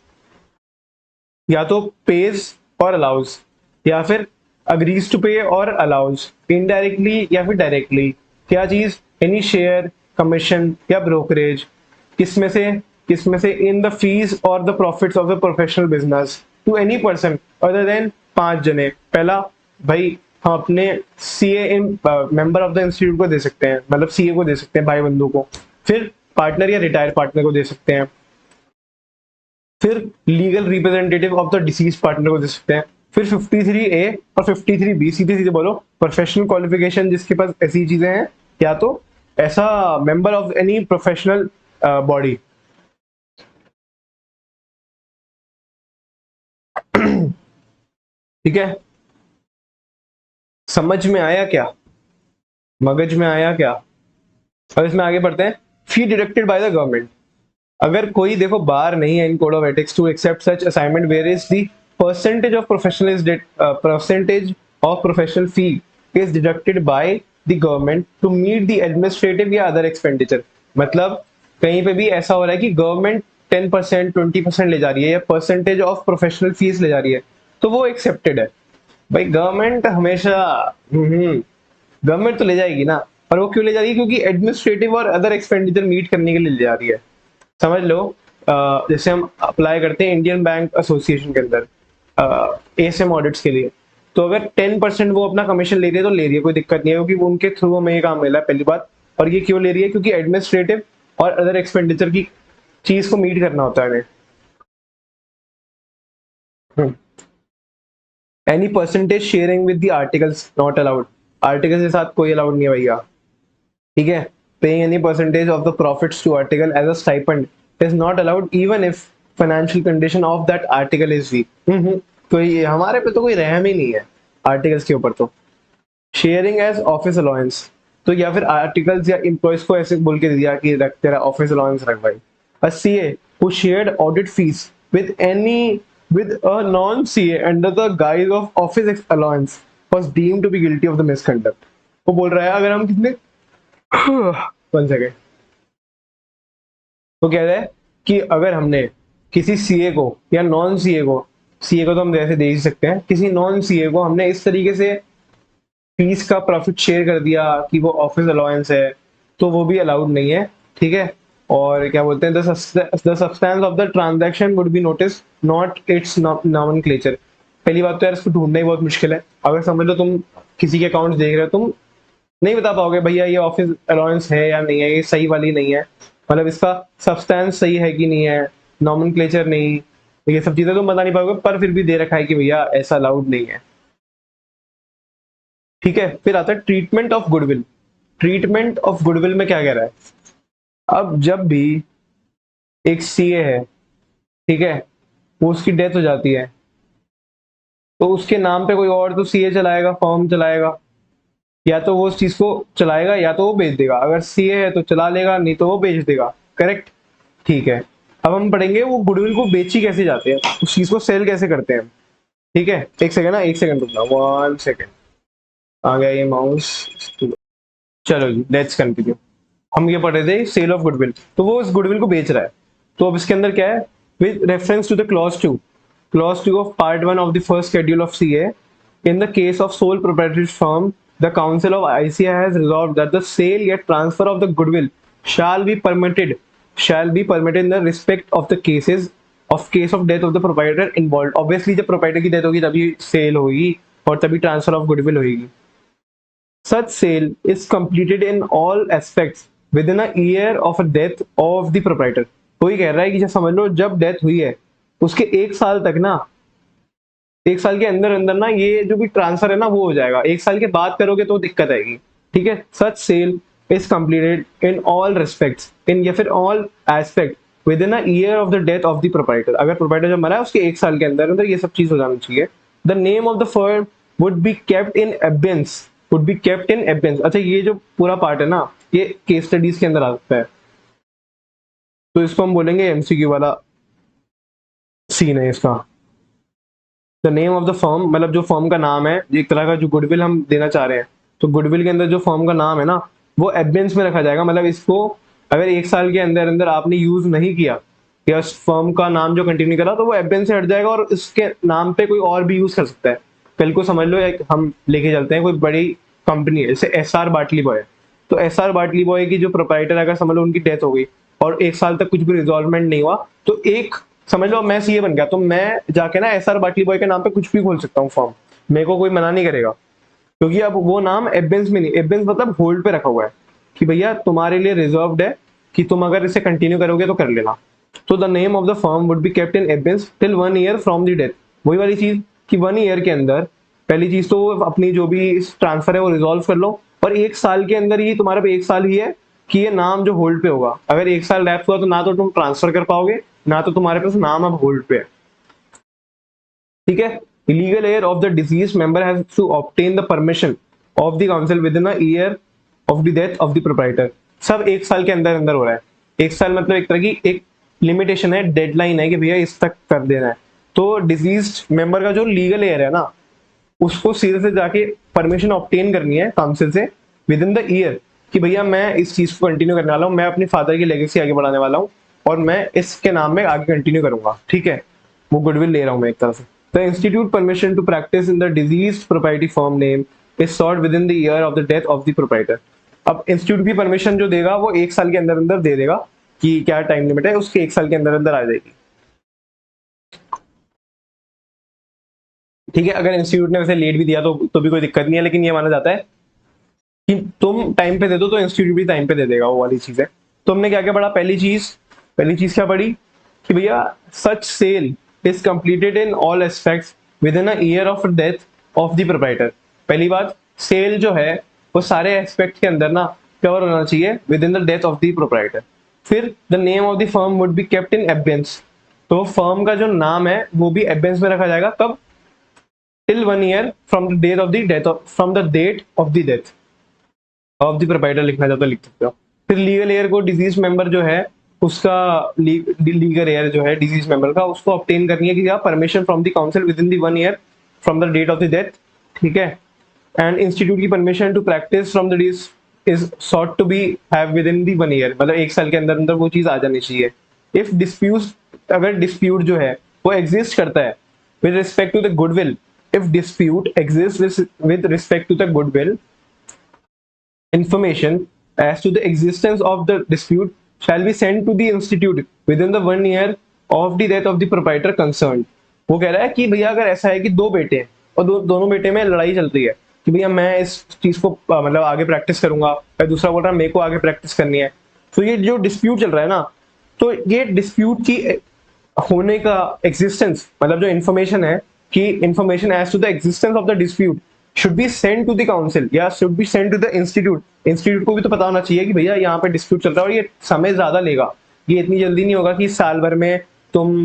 या तो पेज और अलाउज, या फिर अग्रीज टू पे और अलाउज, इनडायरेक्टली या फिर डायरेक्टली। क्या चीज, एनी शेयर, कमीशन या ब्रोकरेज, किस में से, किसमें से इन द फीस और the profits of the professional business to any person other than 5 जने। पहला भाई हम अपने CA in member of the institute को दे सकते हैं, मतलब सीए को दे सकते हैं भाई बंधु को। फिर पार्टनर या रिटायर्ड पार्टनर को दे सकते हैं। फिर legal representative of the deceased partner को दे सकते हैं। फिर 53A और 53B सीधे सीधे बोलो प्रोफेशनल क्वालिफिकेशन जिसके पास ऐसी चीजें हैं, या तो ऐसा member of any professional body. ठीक है, समझ में आया क्या, मगज में आया क्या? और इसमें आगे बढ़ते हैं। Fee deducted by the government. अगर कोई देखो बार नहीं है in code of ethics to accept such assignment where is the percentage of professional fee is deducted by the government to meet the administrative या अदर एक्सपेंडिचर। मतलब कहीं पे भी ऐसा हो रहा है कि गवर्नमेंट 10% 20% ले जा रही है या परसेंटेज ऑफ प्रोफेशनल फीस ले जा रही है, तो वो एक्सेप्टेड है। भाई गवर्नमेंट हमेशा गवर्नमेंट तो ले जाएगी ना, पर वो क्यों ले जा रही है? क्योंकि एडमिनिस्ट्रेटिव और अदर एक्सपेंडिचर मीट करने के लिए ले जा रही है। समझ लो जैसे हम अप्लाई करते हैं इंडियन बैंक एसोसिएशन के अंदर एएसएम ऑडिट्स के लिए, तो अगर 10% वो अपना कमीशन ले रही है तो ले रही है, कोई दिक्कत नहीं है, क्योंकि वो उनके थ्रू हमें ये काम मिला है पहली बात। और ये क्यों ले रही है? क्योंकि एडमिनिस्ट्रेटिव और अदर एक्सपेंडिचर की चीज को मीट करना होता है हमें। Any percentage sharing with the articles not allowed. Article के साथ कोई अलाउड नहीं है भैया, ठीक है। Paying any percentage of the profits to article as a stipend is not allowed even if financial condition of that article is weak. तो ये हमारे पे तो कोई रहम ही नहीं है आर्टिकल्स के ऊपर। तो शेयरिंग एज ऑफिस अलाउंस, तो या फिर आर्टिकल्स या एम्प्लॉयज को ऐसे बोल के दे दिया कि रख तेरा ऑफिस अलाउंस रख भाई। A CA who shared audit fees with a non-CA under the guise of office allowance was deemed to be guilty of the misconduct। वो बोल रहा है अगर हम कितने 1 सेकेंड, वो कह रहा है कि अगर हमने किसी सीए को या नॉन सीए को, सीए को तो हम ऐसे दे ही सकते हैं, किसी नॉन सीए को हमने इस तरीके से फीस का प्रॉफिट शेयर कर दिया कि वो ऑफिस अलाउंस है, तो वो भी अलाउड नहीं है, ठीक है। और क्या बोलते हैं, the substance of the transaction would be notice not it's nomenclature. पहली बात तो यार इसको ढूंढना ही बहुत मुश्किल है। अगर समझ लो तुम किसी के अकाउंट देख रहे हो, तुम नहीं बता पाओगे भैया ये ऑफिस अलाउंस है या नहीं है, ये सही वाली नहीं है, मतलब इसका सब्सटेंस सही है कि नहीं है, नॉमेनक्लेचर नहीं, ये सब चीजें तुम बता नहीं पाओगे, पर फिर भी दे रखा है कि भैया ऐसा अलाउड नहीं है, ठीक है। फिर आता है treatment of goodwill. Treatment of goodwill में क्या कह रहा है? अब जब भी एक सीए है, ठीक है, वो उसकी डेथ हो जाती है, तो उसके नाम पे कोई और तो सीए चलाएगा, फॉर्म चलाएगा, या तो वो उस चीज को चलाएगा या तो वो बेच देगा। अगर सीए है तो चला लेगा, नहीं तो वो बेच देगा, करेक्ट, ठीक है। अब हम पढ़ेंगे वो गुडविल को बेची कैसे जाते हैं, उस चीज को सेल कैसे करते हैं, ठीक है। एक सेकंड ना, एक सेकंड रुकना, 1 सेकंड, आ गया ये माउस। चलो जी लेट्स कंटिन्यू। हम ये पढ़ रहे थे सेल ऑफ गुडविल, तो वो इस गुडविल को बेच रहा है। तो अब इसके अंदर क्या है? With reference to the clause 2 of part 1 of the first schedule of CA, in the case of sole proprietorship firm, the council of ICI has resolved that the sale yet transfer of the goodwill shall be permitted in the respect of the case of death of the proprietor involved। Obviously जब proprietor की death होगी तभी sale होगी और तभी transfer of goodwill होगी। Such sale is completed in all aspects within a year of a death of the proprietor। तो ये कह रहा है कि जब समझ लो जब डेथ हुई है उसके 1 साल तक ना, 1 साल के अंदर अंदर ना ये जो भी ट्रांसफर है ना वो हो जाएगा। 1 साल के बाद करोगे तो दिक्कत आएगी, ठीक है। Such sale is completed in all respects in या फिर all aspect within a year of the death of the proprietor. अगर प्रोप्राइटर जब मरा है उसके 1 साल के अंदर अंदर ये सब चीज हो जानी चाहिए। The name of the firm would be kept in abeyance. अच्छा ये जो पूरा पार्ट है ना ये केस स्टडीज के अंदर आ सकता है, तो इसको हम बोलेंगे एमसीक्यू वाला सीन है इसका। The name of the firm मतलब जो फर्म का नाम है, एक तरह का जो गुडविल हम देना चाह रहे हैं, तो गुडविल के अंदर जो फर्म का नाम है ना वो एबेंस में रखा जाएगा। मतलब इसको अगर 1 साल के अंदर अंदर आपने यूज नहीं किया या उस फर्म का नाम जो कंटिन्यू करा, तो वो एबेंस से हट जाएगा और इसके नाम पे कोई और भी यूज कर सकता है। कल को समझ लो हम लेके चलते हैं कोई बड़ी कंपनी है जैसे SR बाटली बॉय, तो SR बाटली बॉय की जो प्रोप्राइटर अगर समझ लो उनकी डेथ हो गई, और 1 साल तक कुछ भी रिजॉल्वमेंट नहीं हुआ, तो एक समझ लो मैं सीए बन गया, तो मैं जाके ना एसआर बाटली बॉय के नाम पे कुछ भी खोल सकता हूँ फॉर्म, मेरे को कोई मना नहीं करेगा, क्योंकि अब वो नाम एबेंस में नहीं, एबेंस मतलब होल्ड पे रखा हुआ है कि भैया तुम्हारे लिए रिजर्व्ड है कि तुम अगर इसे कंटिन्यू करोगे तो कर लेना। तो the name of the firm would be kept in abeyance till 1 year from the death. वही वाली चीज कि 1 ईयर के अंदर पहली चीज तो अपनी जो भी ट्रांसफर है वो रिजॉल्व कर लो, और 1 साल के अंदर ही तुम्हारे पे 1 साल ही है कि ये नाम जो होल्ड पे होगा, अगर 1 साल लैप्स हुआ तो ना तो तुम ट्रांसफर कर पाओगे, ना तो तुम्हारे पास नाम अब होल्ड पे है। ठीक है, legal heir of the deceased member has to obtain the permission of the council within a year of the death of the proprietor. सब 1 साल के अंदर अंदर हो रहा है। 1 साल मतलब एक तरह की एक लिमिटेशन है, डेडलाइन है कि भैया इस तक कर देना है। तो डिजीज मेंबर का जो लीगल हेयर है ना, उसको सीधे से जाके परमिशन ऑब्टेन करनी है काउंसिल से विद इन द ईयर कि भैया मैं इस चीज को कंटिन्यू करने वाला हूँ, मैं अपनी फादर की लेगेसी आगे बढ़ाने वाला हूँ और मैं इसके नाम में आगे कंटिन्यू करूंगा। ठीक है, वो गुडविल ले रहा हूँ मैं एक तरह से। The institute permission to practice in the deceased proprietary firm name is sought within the year of the death of the proprietor. अब इंस्टीट्यूट की परमिशन जो देगा वो 1 साल के अंदर अंदर दे देगा, कि क्या टाइम लिमिट है उसके 1 साल के अंदर अंदर आ जाएगी। ठीक है, अगर इंस्टीट्यूट ने वैसे लेट भी दिया तो भी कोई दिक्कत नहीं है, लेकिन ये माना जाता है कि तुम टाइम पे दे दो तो इंस्टीट्यूट भी टाइम पे दे देगा, वो वाली चीज है। तो हमने क्या क्या पढ़ा, पहली चीज क्या पढ़ी कि भैया such sale is completed in all aspects within a year of death of the proprietor. पहली बात, सेल जो है वो सारे एस्पेक्ट के अंदर ना कवर होना चाहिए within the death of the proprietor. फिर the name of the firm would be kept in abeyance. तो फर्म का जो नाम है वो भी एबेंस में रखा जाएगा, कब, till 1 year from the date of the death, from the date of the death of the proprietor लिखना चाहते हो लिख सकते हो। फिर लीगल एयर को डिजीज मेंबर जो है उसका लीगल एयर जो है डिजीज मेंबर का उसको ऑब्टेन करनी है कि permission from the council within the 1 year from the date of the death. ठीक है, एंड इंस्टीट्यूट की permission to practice from the this is sought to be have within the 1 year, मतलब 1 साल के अंदर अंदर वो चीज आ जानी चाहिए। इफ डिस्प्यूट, अगर डिस्प्यूट जो है वो एग्जिस्ट करता है with respect to the goodwill, if dispute exist with respect to the goodwill, information as to the existence of the dispute shall be sent to the institute within the 1 year of the death of the proprietor concerned। वो कह रहा है कि भैया अगर ऐसा है कि दो बेटे हैं और दोनों बेटे में लड़ाई चल रही है कि भैया मैं इस चीज को मतलब आगे प्रैक्टिस करूंगा, और दूसरा बोल रहा है मेरे को आगे प्रैक्टिस करनी है, तो ये जो डिस्प्यूट चल रहा है ना, तो ये डिस्प्यूट की होने का एग्जिस्टेंस, मतलब जो इन्फॉर्मेशन है कि information as to the existence of the dispute should be send to the council या should be send to the institute. Institute को भी तो पता होना चाहिए कि भैया यहाँ पे डिस्प्यूट चल रहा है और ये समय ज्यादा लेगा, ये इतनी जल्दी नहीं होगा कि साल भर में तुम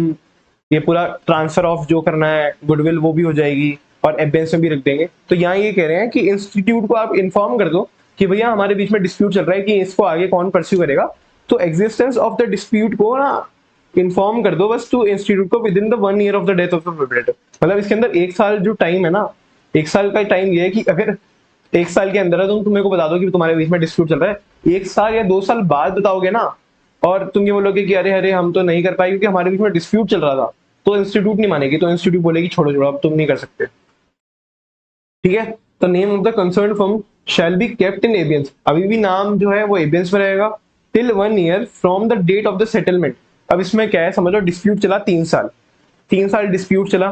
ये पूरा ट्रांसफर ऑफ जो करना है गुडविल वो भी हो जाएगी और एबेंस में भी रख देंगे। तो यहाँ ये कह रहे हैं कि इंस्टीट्यूट को आप इन्फॉर्म कर दो कि भैया हमारे बीच में डिस्प्यूट चल रहा है कि इसको आगे कौन परस्यू करेगा, तो एग्जिस्टेंस ऑफ द डिस्प्यूट को ना इन्फॉर्म कर दो बस टू इंस्टीट्यूट को with in the 1 year of the death of the proprietor. मतलब इसके अंदर 1 साल जो टाइम है ना, 1 साल का टाइम ये है कि अगर 1 साल के अंदर है तो तुम मेरे को बता दो कि तुम्हारे बीच में डिस्प्यूट चल रहा है, 1 साल या 2 साल बाद बताओगे ना और तुम ये बोलोगे कि अरे अरे हम तो नहीं कर पाए क्योंकि हमारे बीच में डिस्प्यूट चल रहा था, तो इंस्टीट्यूट नहीं मानेगी, तो इंस्टीट्यूट बोलेगी छोड़ो छोड़ो अब तुम नहीं कर सकते। ठीक है, तो name of the concern firm shall be kept in abeyance, अभी भी नाम जो है वो एबियंस में रहेगा till 1 year from the date of the settlement. अब इसमें क्या है समझ लो, डिस्प्यूट चला 3 साल, 3 साल डिस्प्यूट चला,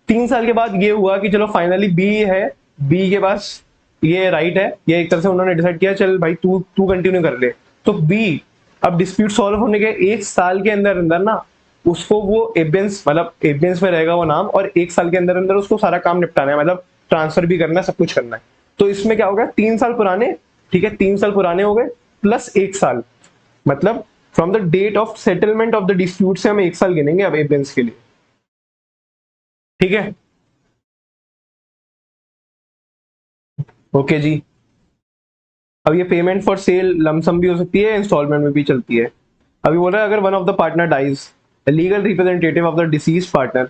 3 साल के बाद ये हुआ कि चलो फाइनली बी है, बी के पास ये राइट है, ये एक तरह से उन्होंने डिसाइड किया चल भाई तू तू कंटिन्यू कर ले, तो बी अब डिस्प्यूट सॉल्व होने के 1 साल के अंदर अंदर ना उसको वो एबियंस, मतलब एबियंस में रहेगा वो नाम, और 1 साल के अंदर अंदर उसको सारा काम निपटाना है, मतलब ट्रांसफर भी करना है, सब कुछ करना है। तो इसमें क्या होगा, 3 साल पुराने, ठीक है 3 साल पुराने हो गए प्लस 1 साल, मतलब from the date of settlement of the dispute से हम 1 साल गिनेंगे अब एबियंस के लिए। ठीक है, ओके जी। अब ये पेमेंट फॉर सेल लमसम भी हो सकती है, इंस्टॉलमेंट में भी चलती है। अभी बोल रहा है अगर one of the partner dies, the legal representative of the deceased partner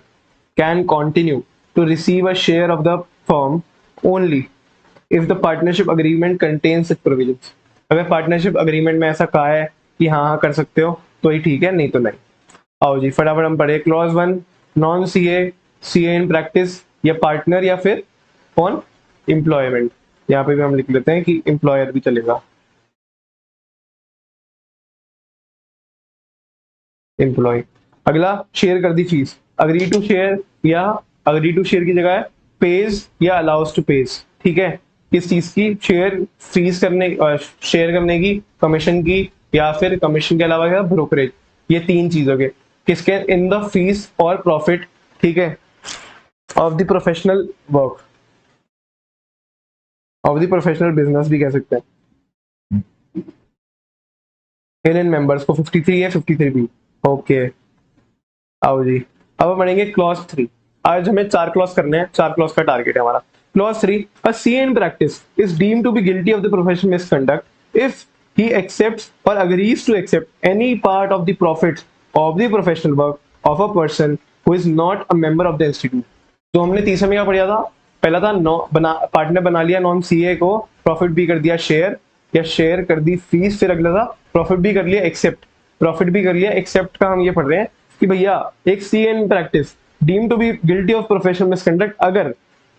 can continue to receive a share of the firm only if the partnership agreement contains such provisions. अगर पार्टनरशिप अग्रीमेंट में ऐसा कहा है कि हाँ हाँ कर सकते हो तो ही ठीक है, नहीं तो नहीं। आओ जी फटाफट हम पढ़े clause 1, non CA, CA in practice या पार्टनर या फिर कौन, एम्प्लॉयमेंट। यहाँ पे भी हम लिख लेते हैं कि एम्प्लॉयर भी चलेगा। एम्प्लॉय। अगला शेयर कर दी फीस, अग्री टू शेयर या अग्री टू शेयर की जगह है पेज या अलाउज टू पेज। ठीक है, किस चीज की? शेयर फीस करने, शेयर करने की, कमीशन की, या फिर कमीशन के अलावा क्या, ब्रोकरेज। ये तीन चीजों के किसके? इन द फीस और प्रॉफिट, ठीक है, of the professional work, of the professional business भी कह सकते हैं। इन मेंबर्स को 53 है, 53 बी। ओके, आओ जी, अब हम पढ़ेंगे क्लॉज 3। आज हमें 4 क्लॉज करने हैं, 4 क्लॉज का टारगेट है हमारा। Clause 3, a CA in practice is deemed to be guilty of the professional misconduct if he accepts or agrees to accept any part of the profits of the professional work of a person who is not a member of the institute। तो हमने तीसरे में क्या पढ़ा था? पहला था partner बना लिया नॉन सीए को, प्रॉफिट भी कर दिया शेयर, या शेयर कर दी फीस। फिर अगला था प्रॉफिट भी कर लिया एक्सेप्ट, प्रॉफिट भी कर लिया एक्सेप्ट का हम ये पढ़ रहे हैं कि भैया एक CA in practice deem to be guilty of professional misconduct, अगर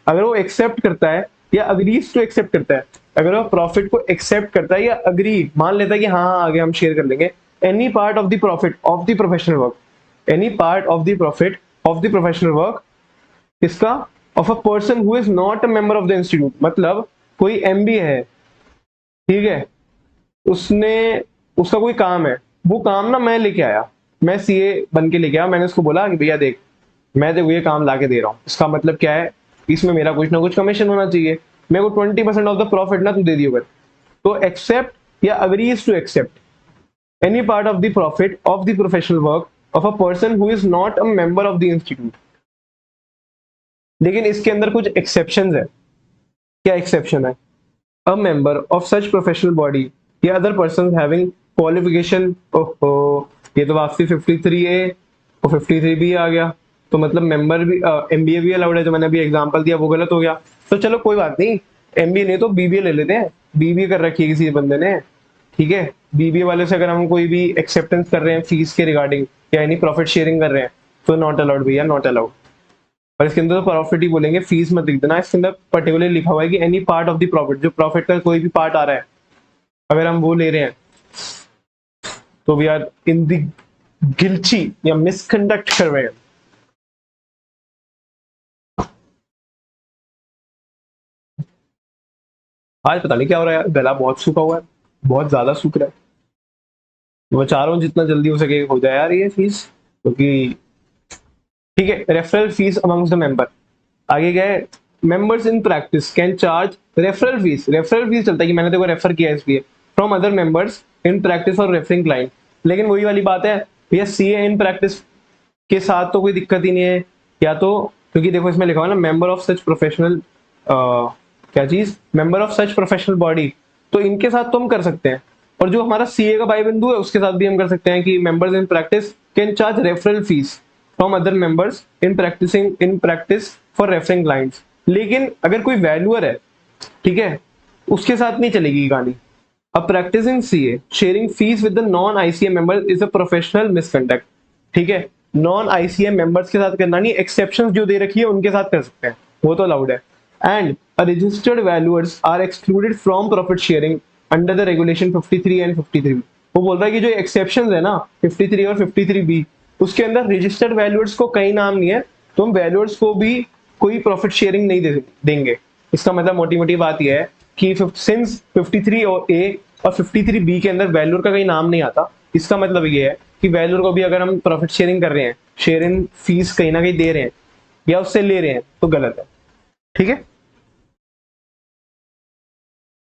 अगर वो एक्सेप्ट करता है या अग्रीज टू एक्सेप्ट करता है, अगर वो प्रॉफिट को एक्सेप्ट करता है या अग्री मान लेता है कि हाँ हाँ आगे हम शेयर कर लेंगे, any part of the profit of the professional work, any part of the profit of the professional work किसका? Of a person who is not a member of the institute. मतलब कोई एमबीए है, ठीक है, उसने, उसका कोई काम है, वो काम ना मैं लेके आया, मैं सीए बन के लेके आया, मैंने उसको बोला कि भैया देख मैं देखो ये काम ला के दे रहा हूँ, इसका मतलब क्या है, इसमें मेरा कुछ ना कुछ कमीशन होना चाहिए, मेरे को 20% ऑफ द प्रॉफिट ना तू दे दियो। तो एक्सेप्ट या agrees to accept any part of the profit of the professional work of a person who is not a member of the institute. लेकिन इसके अंदर कुछ एक्सेप्शंस है। क्या एक्सेप्शन है? A member of such professional body या other person having qualification. ओहो, ये तो वापसी 53A और 53B आ गया, तो मतलब मेंबर भी, एमबीए भी अलाउड है, जो मैंने अभी एग्जांपल दिया वो गलत हो गया। तो चलो कोई बात नहीं, एमबीए नहीं तो बीबीए ले लेते हैं, बीबीए कर रखी है किसी बंदे ने, ठीक है, बीबीए वाले से अगर हम कोई भी एक्सेप्टेंस कर रहे हैं फीस के रिगार्डिंग या एनी प्रॉफिट शेयरिंग कर रहे हैं तो नॉट अलाउड भैया, नॉट अलाउड। और इसके अंदर तो प्रॉफिट ही बोलेंगे, फीस मत लिख देना, इसके अंदर पर्टिकुलर लिखा हुआ है कि any part of the profit, जो प्रॉफिट का कोई भी पार्ट आ रहा है अगर हम वो ले रहे हैं तो we are in the guilty या मिसकंडक्ट कर रहे हैं। आज पता नहीं क्या हो रहा है यार, गला बहुत सूखा हुआ है, बहुत ज्यादा सूख रहा है। मैं चाह रहा हूँ जितना जल्दी हो सके हो जाए यार ये फीस, क्योंकि ठीक है। Referral fees amongst the member, आगे क्या है? Members in practice can charge referral fees, referral fees चलता है कि मैंने तेरे को रेफर किया इसलिए, from other members in practice और रेफरिंग क्लाइंट। लेकिन वही वाली बात है भैया, सीए इन प्रैक्टिस के साथ तो कोई दिक्कत ही नहीं है, या तो क्योंकि देखो इसमें लिखा हुआ है ना मेंबर ऑफ सच प्रोफेशनल, क्या चीज, member of such professional body, तो इनके साथ तो हम कर सकते हैं। और जो हमारा सीए का भाई बिंदु है उसके साथ भी हम कर सकते हैं कि members in practice can charge referral fees from other members in practice for referring clients. लेकिन अगर कोई वैल्यूअर है, ठीक है, उसके साथ नहीं चलेगी ये कहानी। अब practicing CA sharing fees with the non ICA member is a professional misconduct. ठीक है, नॉन आईसीए मेंबर्स के साथ करना नहीं, एक्सेप्शंस जो दे रखी है उनके साथ कर सकते हैं, वो तो अलाउड है। And registered valuers are excluded from profit sharing under the regulation 53 and 53। वो बोल रहा है कि जो एक्सेप्शंस है ना 53 और 53B, उसके अंदर रजिस्टर्ड वैल्यूअर्स को कहीं नाम नहीं है, तो हम वैल्यूअर्स को भी कोई प्रॉफिट शेयरिंग नहीं देंगे। इसका मतलब मोटी मोटी बात यह है कि सिंस 53 और ए और 53B के अंदर वैल्यूअर का कहीं नाम नहीं आता, इसका मतलब ये है कि वैल्यूअर को भी अगर हम प्रॉफिट शेयरिंग कर रहे हैं, शेयर इन फीस कहीं ना कहीं दे रहे हैं या उससे ले रहे हैं तो गलत है। ठीक है,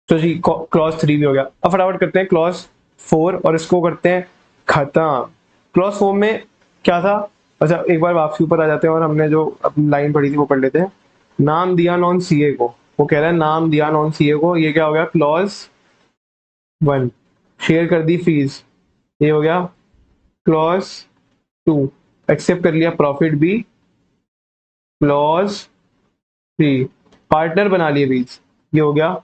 तो जी क्लॉज 3 भी हो गया। अब फटाफट करते हैं क्लॉज 4 और इसको करते हैं खत्म। क्लॉज 4 में क्या था? अच्छा एक बार वापसी ऊपर आ जाते हैं और हमने जो अपनी लाइन पढ़ी थी वो पढ़ लेते हैं। नाम दिया नॉन सीए को, वो कह रहा है नाम दिया नॉन सीए को, ये क्या हो गया? क्लॉज 1। शेयर कर दी फीस, ये हो गया क्लॉज 2। एक्सेप्ट कर लिया प्रॉफिट भी, क्लॉज 3। पार्टनर बना लिए फीस, ये हो गया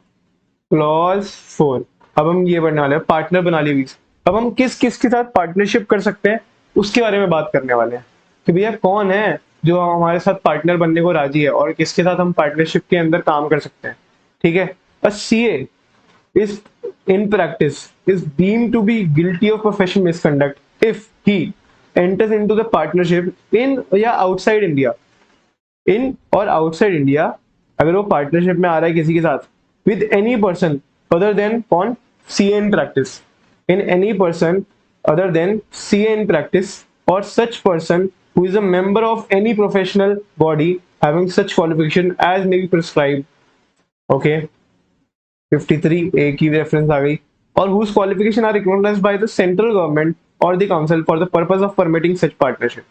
क्लॉज 4। अब हम ये पढ़ने वाले हैं पार्टनर बना लिए वीज। अब हम किस किस के साथ पार्टनरशिप कर सकते हैं उसके बारे में बात करने वाले हैं कि भैया कौन है जो हमारे साथ पार्टनर बनने को राजी है और किसके साथ हम पार्टनरशिप के अंदर काम कर सकते हैं। ठीक है, a CA is in practice is deemed to be guilty of professional misconduct if he enters into the partnership in या outside India, इन और आउटसाइड इंडिया, अगर वो पार्टनरशिप में आ रहा है किसी के साथ, with any person other than कौन, CA in practice, in any person other than CA in practice, और such person who is a member of any professional body having such qualification as may be prescribed. Okay, 53 A की reference आ गई, और whose qualification are recognised by the central government और the council for the purpose of permitting such partnership.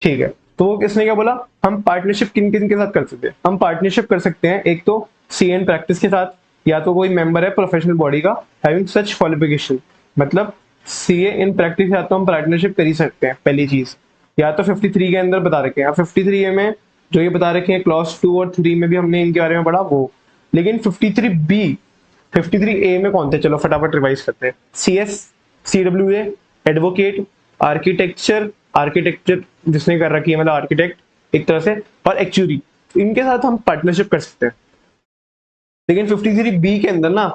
ठीक है, तो वो किसने क्या बोला, हम पार्टनरशिप किन किन के साथ कर सकते हैं, हम पार्टनरशिप कर सकते हैं एक तो सीए इन प्रैक्टिस के साथ, या तो कोई मेंबर है प्रोफेशनल बॉडी का हैविंग सच क्वालिफिकेशन, मतलब सीए इन प्रैक्टिस के साथ तो हम पार्टनरशिप कर ही सकते हैं पहली चीज, या तो 53 के अंदर बता रखे हैं, 53 ए में जो ये बता रखे हैं क्लॉज 2 और 3 में भी हमने इनके बारे में पढ़ा वो, लेकिन 53 बी 53 ए में कौन थे, चलो फटाफट रिवाइज करते हैं। सीएस, सीडब्ल्यूए, एडवोकेट, आर्किटेक्चर जिसने कर रखी है मतलब आर्किटेक्ट एक तरह से, और एक्चुअरी, इनके साथ हम पार्टनरशिप कर सकते हैं। लेकिन 53 बी के अंदर ना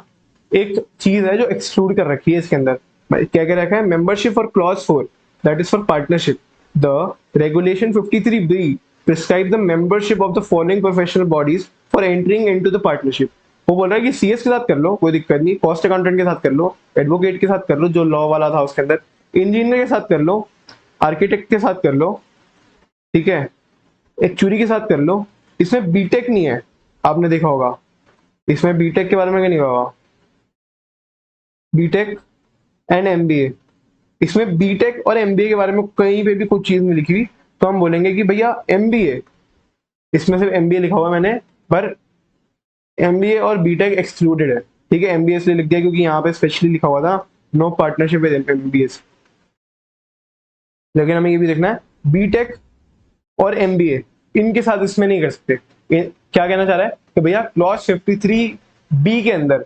एक चीज है जो एक्सक्लूड कर रखी है इसके अंदर, क्या कह रखा है, membership for clause 4 that is for partnership, the regulation 53 be prescribe the membership of the following professional bodies for entering into the partnership. वो बोल रहा है कि सीएस के साथ कर लो कोई दिक्कत नहीं, कॉस्ट अकाउंटेंट के साथ कर लो, एडवोकेट के साथ कर लो जो लॉ वाला था उसके अंदर, इंजीनियर के साथ कर लो, आर्किटेक्ट के साथ कर लो, ठीक है, एक्चुअरी के साथ कर लो। इसमें बीटेक नहीं है, आपने देखा होगा, इसमें बीटेक के बारे में क्या नहीं होगा, बीटेक एंड एमबीए, इसमें बीटेक और एमबीए के बारे में कहीं पे भी कुछ चीज नहीं लिखी हुई, तो हम बोलेंगे कि भैया एमबीए, इसमें सिर्फ एमबीए लिखा हुआ है मैंने, पर एमबीए और बीटेक एक्सक्लूडेड है। ठीक है, एमबीए इसलिए लिख दिया क्योंकि यहाँ पे स्पेशली लिखा हुआ था नो पार्टनरशिप विद एमबीए, लेकिन हमें ये भी देखना है बीटेक और एमबीए इनके साथ इसमें नहीं कर सकते। क्या कहना चाह रहा है कि भैया क्लॉज 53 बी के अंदर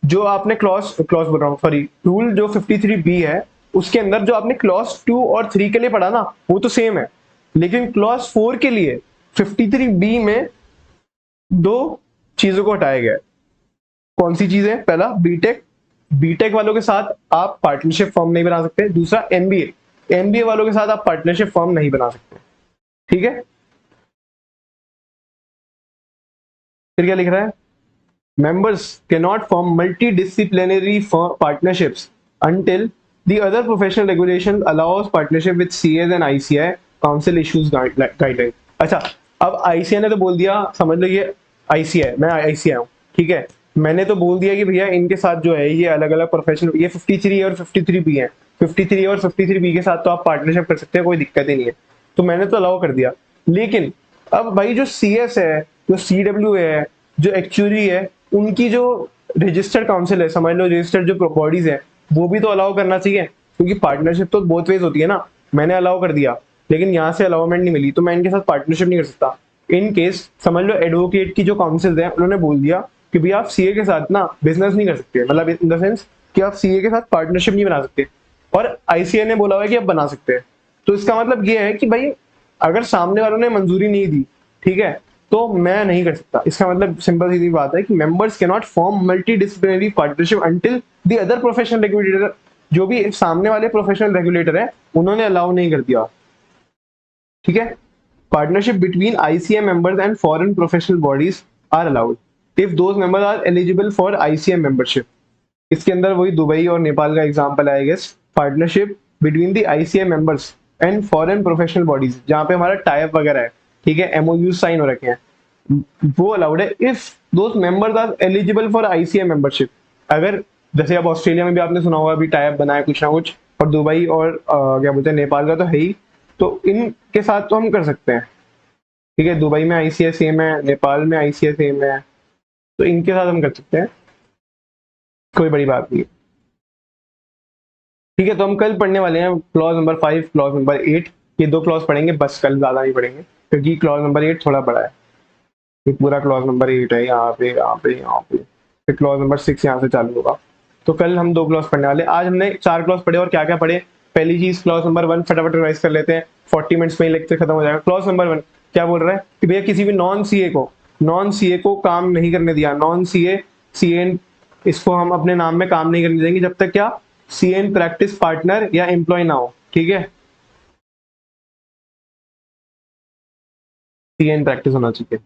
जो आपने क्लॉज बोल रहा हूँ सॉरी, रूल जो 53 बी है उसके अंदर जो आपने क्लॉज 2 और 3 के लिए पढ़ा ना वो तो सेम है, लेकिन क्लॉज 4 के लिए 53 बी में दो चीजों को हटाया गया है। कौन सी चीज है, पहला बीटेक, बीटेक वालों के साथ आप पार्टनरशिप फॉर्म नहीं बना सकते, दूसरा एमबीए, एमबीए वालों के साथ आप पार्टनरशिप फॉर्म नहीं बना सकते। ठीक है, फिर क्या लिख रहा है, members cannot form multidisciplinary partnerships until the other professional regulation allows partnership with CAs and ICI council issues guideline। अच्छा, अब ICI ने तो बोल दिया, समझ लो ये ICI, मैं ICI हूँ, ठीक है, मैंने तो बोल दिया कि भैया इनके साथ जो है ये अलग अलग प्रोफेशनल, ये 53 और 53 बी है, 53 और 53 बी के साथ तो आप पार्टनरशिप कर सकते हैं, कोई दिक्कत ही नहीं है, तो मैंने तो अलाउ कर दिया। लेकिन अब भाई जो CS है, जो CW है, जो एक्चुअरी है, उनकी जो रजिस्टर्ड काउंसिल है, समझ लो रजिस्टर्ड जो बॉडीज है, वो भी तो अलाउ करना चाहिए, क्योंकि पार्टनरशिप तो बोथ वेज होती है ना। मैंने अलाउ कर दिया लेकिन यहाँ से अलाउमेंट नहीं मिली, तो मैं इनके साथ पार्टनरशिप नहीं कर सकता। इन केस समझ लो एडवोकेट की जो काउंसिल है उन्होंने बोल दिया कि भैया आप सीए के साथ ना बिजनेस नहीं कर सकते, मतलब इन द सेंस कि आप सीए के साथ पार्टनरशिप नहीं बना सकते, और आईसीए ने बोला हुआ है कि आप बना सकते हैं। तो इसका मतलब ये है कि भाई अगर सामने वालों ने मंजूरी नहीं दी, ठीक है, तो मैं नहीं कर सकता। इसका मतलब सिंपल सीधी बात है कि members can not form multi disciplinary partnership until the other professional regulator, जो भी सामने वाले प्रोफेशनल रेगुलेटर है उन्होंने अलाउ नहीं कर दिया। ठीक है, partnership between ICM members and foreign professional bodies are allowed if those members are eligible for ICM membership. इसके अंदर वही दुबई और नेपाल का एग्जांपल है I guess. Partnership between the ICM members and foreign professional bodies, जहां पे हमारा type वगैरह है, ठीक है, एमओयू साइन हो रखे हैं, वो अलाउड है if those members are eligible for ICM membership. अगर जैसे अब ऑस्ट्रेलिया में भी आपने सुना होगा अभी टाइप बना है कुछ ना कुछ, और दुबई और क्या बोलते हैं नेपाल का तो है ही, तो इनके साथ तो हम कर सकते हैं। ठीक है, दुबई में आईसीए सेम है, नेपाल में आईसीए सेम है, तो इनके साथ हम कर सकते हैं, कोई बड़ी बात नहीं है। ठीक है, तो हम कल पढ़ने वाले हैं क्लॉज नंबर 5, क्लॉज नंबर 8, ये दो क्लॉज पढ़ेंगे बस, कल ज्यादा नहीं पढ़ेंगे क्योंकि क्लॉज नंबर 8 थोड़ा बड़ा है। ये पूरा क्लॉज नंबर 8 है, यहाँ पे यहाँ पे यहाँ पे, फिर क्लॉज नंबर 6 यहाँ से चालू होगा। तो कल हम दो क्लॉज पढ़ने वाले। आज हमने 4 क्लॉज पढ़े, और क्या क्या पढ़े। पहली चीज क्लॉज नंबर 1 फटाफट रिवाइज कर लेते हैं, 40 मिनट्स में ही लेक्चर खत्म हो जाएगा। क्लॉज नंबर 1 क्या बोल रहा है कि भैया किसी भी नॉन सीए को काम नहीं करने दिया। नॉन सीए इसको हम अपने नाम में काम नहीं करने देंगे जब तक क्या सीए इन प्रैक्टिस पार्टनर या एम्प्लॉय ना हो। ठीक है, टीएन प्रैक्टिस होना चाहिए।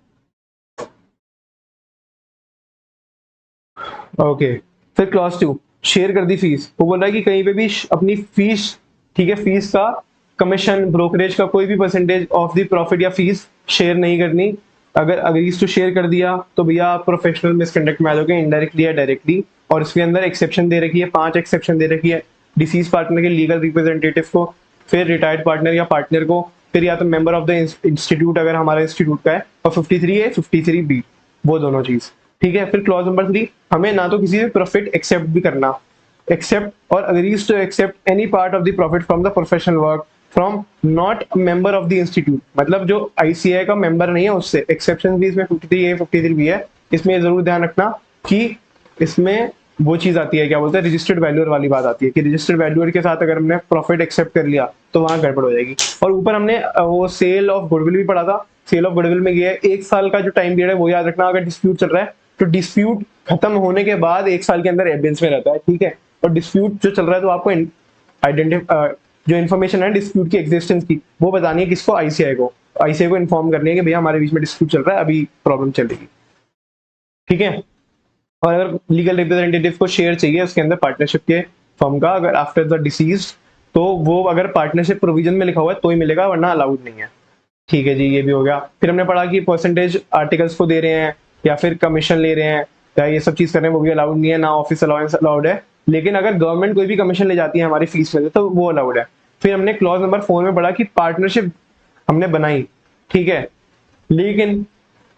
ओके, फिर क्लॉज 2, शेयर कर दी फीस। वो बोल रहा है कि कहीं पे भी अपनी फीस, ठीक है, फीस का कमीशन, ब्रोकरेज का कोई भी परसेंटेज ऑफ द प्रॉफिट या फीस शेयर नहीं करनी। अगर अग्रीज टू शेयर कर दिया तो भैया आप प्रोफेशनल मिसकंडक्ट में आ जाओगे, इनडायरेक्टली या डायरेक्टली। और इसके अंदर एक्सेप्शन दे रखी है, 5 एक्सेप्शन दे रखी है। डिसीज पार्टनर के लीगल रिप्रेजेंटेटिव को, फिर रिटायर्ड पार्टनर या पार्टनर को, फिर या तो मेंबर ऑफ द इंस्टीट्यूट अगर हमारा इंस्टीट्यूट का है, और 53A 53B, वो दोनों चीज। ठीक है, फिर क्लॉज नंबर 3, हमें ना तो किसी से प्रॉफिट एक्सेप्ट भी करना, एक्सेप्ट और agrees to accept any part of the profit from the professional work from not member of the institute. मतलब जो आईसीआई का मेंबर नहीं है उससे। एक्सेप्शन भी इसमें 53A 53B है। इसमें जरूर ध्यान रखना कि इसमें वो चीज आती है, क्या बोलते हैं, रजिस्टर्ड वैल्यूअर वाली बात आती है कि रजिस्टर्ड वैल्यूअर के साथ अगर हमने प्रॉफिट एक्सेप्ट कर लिया तो वहां गड़बड़ हो जाएगी। और ऊपर हमने वो सेल ऑफ गुडविल भी पढ़ा था। सेल ऑफ गुडविल में ये है 1 साल का जो टाइम पीरियड है वो याद रखना। अगर डिस्प्यूट चल रहा है तो डिस्प्यूट खत्म होने के बाद 1 साल के अंदर एविडेंस में रहता है, ठीक है। और डिस्प्यूट जो चल रहा है तो आपको जो इन्फॉर्मेशन है डिस्प्यूट की एग्जिस्टेंस की, वो बतानी है किसको, आईसीआई को। आईसीआई को इन्फॉर्म करनी है कि भैया हमारे बीच में डिस्प्यूट चल रहा है, अभी प्रॉब्लम चलेगी, ठीक है। और अगर लीगल रिप्रेजेंटेटिव को शेयर चाहिए उसके अंदर पार्टनरशिप के फर्म का, अगर आफ्टर द डिसीज, तो वो अगर पार्टनरशिप प्रोविजन में लिखा हुआ है तो ही मिलेगा, वरना अलाउड नहीं है, ठीक है जी। ये भी हो गया। फिर हमने पढ़ा कि परसेंटेज आर्टिकल्स को दे रहे हैं या फिर कमीशन ले रहे हैं या ये सब चीज कर रहे हैं, वो भी अलाउड नहीं है, ना ऑफिस अलाउंस अलाउड है। लेकिन अगर गवर्नमेंट कोई भी कमीशन ले जाती है हमारी फीस में से तो वो अलाउड है। फिर हमने क्लॉज नंबर 4 में पढ़ा कि पार्टनरशिप हमने बनाई, ठीक है, लेकिन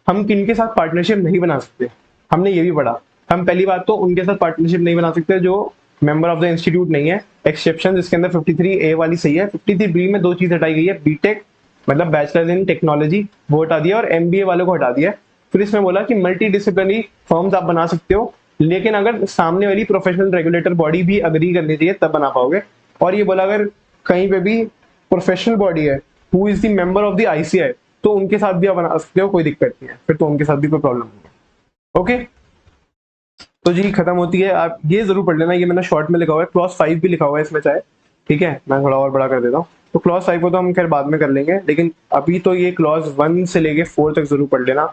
हम किन के साथ पार्टनरशिप नहीं बना सकते, हमने ये भी पढ़ा। हम पहली बात तो उनके साथ पार्टनरशिप नहीं बना सकते जो मेंबर ऑफ द इंस्टीट्यूट नहीं है। एक्सेप्शन इसके अंदर 53A वाली सही है। 53B में 2 चीज हटाई गई है, बीटेक मतलब बैचलर इन टेक्नोलॉजी, वो हटा दिया, और एमबीए वालों को हटा दिया। फिर इसमें बोला कि मल्टी डिसिप्लिनरी फर्म्स आप बना सकते हो, लेकिन अगर सामने वाली प्रोफेशनल रेगुलेटर बॉडी भी अग्री करनी चाहिए तब बना पाओगे। और ये बोला अगर कहीं पे भी प्रोफेशनल बॉडी है who is the member of the ICI तो उनके साथ भी आप बना सकते हो, कोई दिक्कत नहीं है, फिर तो उनके साथ भी कोई प्रॉब्लम नहीं है। ओके, तो जी खत्म होती है। आप ये जरूर पढ़ लेना, ये मैंने शॉर्ट में लिखा हुआ है, क्लॉज 5 भी लिखा हुआ है इसमें चाहे, ठीक है, मैं थोड़ा और बड़ा कर देता हूँ। तो क्लॉज 5 को तो हम खैर बाद में कर लेंगे, लेकिन अभी तो ये क्लॉज 1 से लेके 4 तक जरूर पढ़ लेना।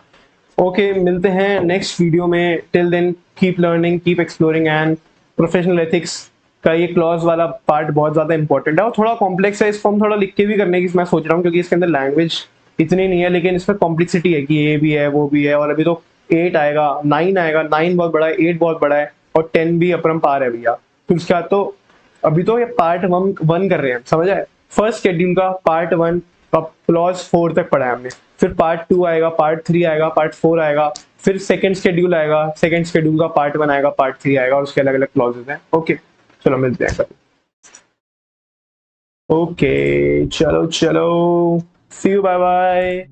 ओके, मिलते हैं नेक्स्ट वीडियो में। Till then keep learning, keep exploring, and professional ethics का ये क्लॉज वाला पार्ट बहुत ज्यादा इंपॉर्टेंट है और थोड़ा कॉम्प्लेक्स है। इसको हम थोड़ा लिख के भी करने की मैं सोच रहा हूँ, क्योंकि इसके अंदर लैंग्वेज इतनी नहीं है, लेकिन इसमें कॉम्प्लेक्सिटी है कि ये भी है वो भी है। और अभी तो 8 आएगा, 9 आएगा, 9 बहुत बड़ा है, 8 बहुत बड़ा है, और 10 भी अपरंपार है भैया। फिर उसके बाद तो अभी तो ये पार्ट 1 कर रहे हैं, समझ आए। फर्स्ट शेड्यूल का पार्ट 1 का क्लॉज 4 तक पढ़ा है हमने। फिर पार्ट 2 आएगा, पार्ट 3 आएगा, पार्ट 4 आएगा, फिर सेकंड शेड्यूल आएगा, सेकंड शेड्यूल का पार्ट 1 आएगा, पार्ट 3 आएगा, और उसके अलग अलग क्लॉजेस हैं। ओके, चलो मिलते हैं। ओके, चलो चलो, see you, bye bye.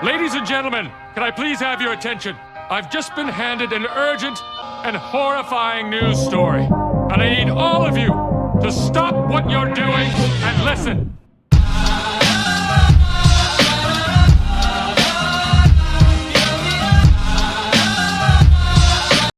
Ladies and gentlemen, can I please have your attention? I've just been handed an urgent and horrifying news story, and I need all of you to stop what you're doing and listen.